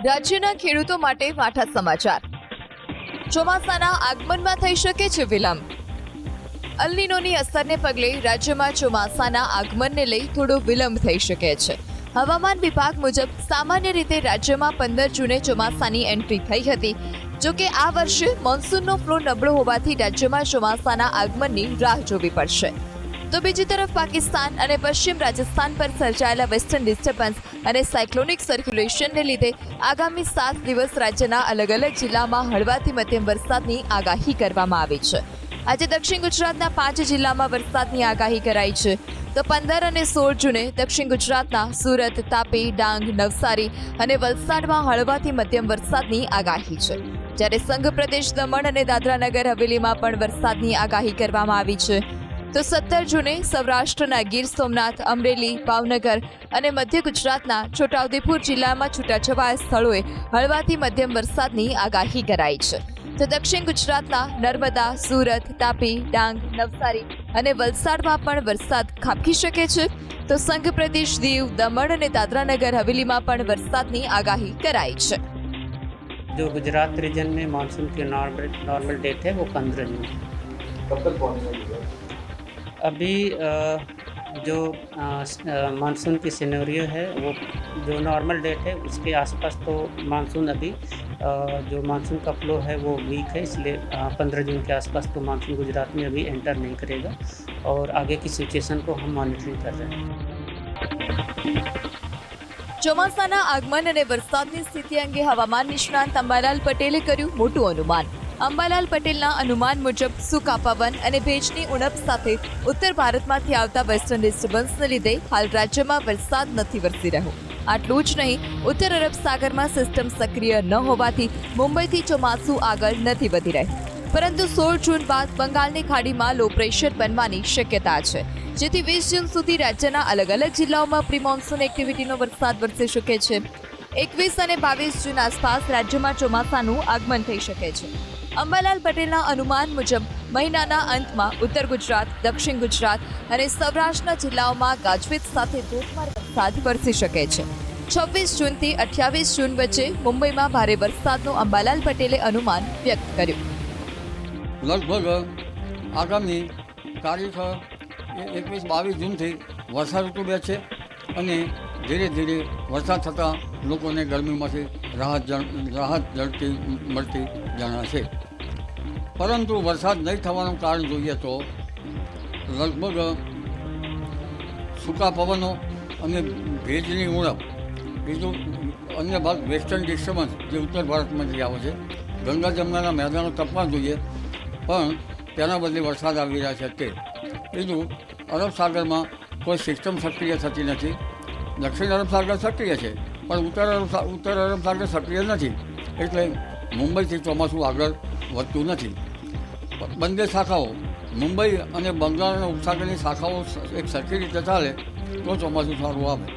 રાજ્યના ખેડૂતો માટે માઠા સમાચાર। ચોમાસાના આગમનમાં થઈ શકે છે વિલંબ। અલ નીનોની અસરને પગલે રાજ્યમાં ચોમાસાના આગમનને લઈ થોડો વિલંબ થઈ શકે છે। હવામાન વિભાગ મુજબ સામાન્ય રીતે રાજ્યમાં 15 જૂને ચોમાસાની એન્ટ્રી થઈ હતી। જો કે આ વર્ષે મોન્સૂનનો ફ્લો નબળો હોવાથી રાજ્યમાં ચોમાસાના આગમનની રાહ જોવી પડશે। તો બીજી તરફ પાકિસ્તાન અને પશ્ચિમ રાજસ્થાન પર સર્જાયેલા વેસ્ટર્ન ડિસ્ટર્બન્સ અને સાયક્લોનિક સર્ક્યુલેશનને લીધે આગામી 7 દિવસ રાજ્યના અલગ અલગ જિલ્લામાં હળવાથી મધ્યમ વરસાદની આગાહી કરવામાં આવી છે। આજે દક્ષિણ ગુજરાતના 5 જિલ્લામાં વરસાદની આગાહી કરાઈ છે। તો 15 અને 16 જૂને દક્ષિણ ગુજરાતના સુરત, તાપી, ડાંગ, નવસારી અને વલસાડમાં હળવાથી મધ્યમ વરસાદની આગાહી છે। જ્યારે સંઘ પ્રદેશ દમણ અને દાદરાનગર હવેલીમાં પણ વરસાદની આગાહી કરવામાં આવી છે। તો 17 જૂને સૌરાષ્ટ્રના ગીર સોમનાથ, અમરેલી, ભાવનગર અને મધ્ય ગુજરાતના છોટાઉદેપુર જિલ્લામાં છૂટાછવાયા સ્થળોએ હળવાથી મધ્યમ વરસાદની આગાહી કરાઈ છે। તો દક્ષિણ ગુજરાતના નર્મદા, સુરત, તાપી, ડાંગ, નવસારી અને વલસાડમાં પણ વરસાદ ખાબકી શકે છે। તો સંઘ પ્રદેશ દીવ, દમણ અને દાદરાનગર હવેલીમાં પણ વરસાદની આગાહી કરાઈ છે। जो गुजरात रीजन में मानसून की नॉर्मल डेट है वो 15 जून है। कब तक पहुँचेगा? अभी जो मानसून की सिनेरियो है वो जो नॉर्मल डेट है उसके आसपास तो मानसून अभी जो मानसून का फ्लो है वो वीक है, इसलिए 15 जून के आसपास तो मानसून गुजरात में अभी एंटर नहीं करेगा और आगे की सिचुएशन को हम मॉनिटरिंग कर रहे हैं। ચોમાસાના આગમન અને વરસાદની સ્થિતિ અંગે હવામાન નિષ્ણાંત અંબાલાલ પટેલે કર્યું મોટું અનુમાન। અંબાલાલ પટેલના અનુમાન મુજબ સૂકા પવન અને ભેજની ઉણપ સાથે ઉત્તર ભારતમાંથી આવતા વેસ્ટર્ન ડિસ્ટર્બન્સને લીધે હાલ રાજ્યમાં વરસાદ નથી વરસી રહ્યો। આટલું જ નહીં, ઉત્તર અરબ સાગરમાં સિસ્ટમ સક્રિય ન હોવાથી મુંબઈથી ચોમાસું આગળ નથી વધી રહ્યું, પરંતુ 16 જૂન બાદ બંગાળની ખાડીમાં લો પ્રેશર બનવાની શક્યતા છે, જેથી 20 જૂન સુધી રાજ્યના અલગ અલગ જિલ્લાઓમાં પ્રી મોન્સૂન એક્ટિવિટીનો વરસાદ વરસી શકે છે। 21 અને 22 જૂન આસપાસ રાજ્યમાં ચોમાસાનું આગમન થઈ શકે છે। અંબાલાલ પટેલના અનુમાન મુજબ મહિનાના અંતમાં ઉત્તર ગુજરાત, દક્ષિણ ગુજરાત અને સૌરાષ્ટ્રના જિલ્લાઓમાં ગાજવીજ સાથે ધોધમાર વરસાદ વરસી શકે છે। 26 જૂનથી 28 જૂન વચ્ચે મુંબઈમાં ભારે વરસાદનું અંબાલાલ પટેલે અનુમાન વ્યક્ત કર્યું। લગભગ આગામી તારીખ 21-22 જૂનથી વરસાદ ઋતુ બેસશે અને ધીરે ધીરે વરસાદ થતાં લોકોને ગરમીમાંથી રાહત મળતી જણાશે। પરંતુ વરસાદ નહીં થવાનું કારણ જોઈએ તો લગભગ સૂકા પવનો અને ભેજની ઉણપ, બીજું અન્ય ભાગ વેસ્ટર્ન ડિસ્ટર્બન્સ જે ઉત્તર ભારતમાંથી આવે છે, ગંગા જમનાના મેદાનો તપવા જોઈએ પણ તેના બદલે વરસાદ આવી રહ્યા છે તે। બીજું અરબ સાગરમાં કોઈ સિસ્ટમ સક્રિય થતી નથી। દક્ષિણ અરબ સાગર સક્રિય છે પણ ઉત્તર અરબ સાગર સક્રિય નથી, એટલે મુંબઈથી ચોમાસું આગળ વધતું નથી। બંને શાખાઓ મુંબઈ અને બંગાળ અને ઉપસાગરની શાખાઓ એક સરખી રીતે ચાલે તો ચોમાસું સારું આવે।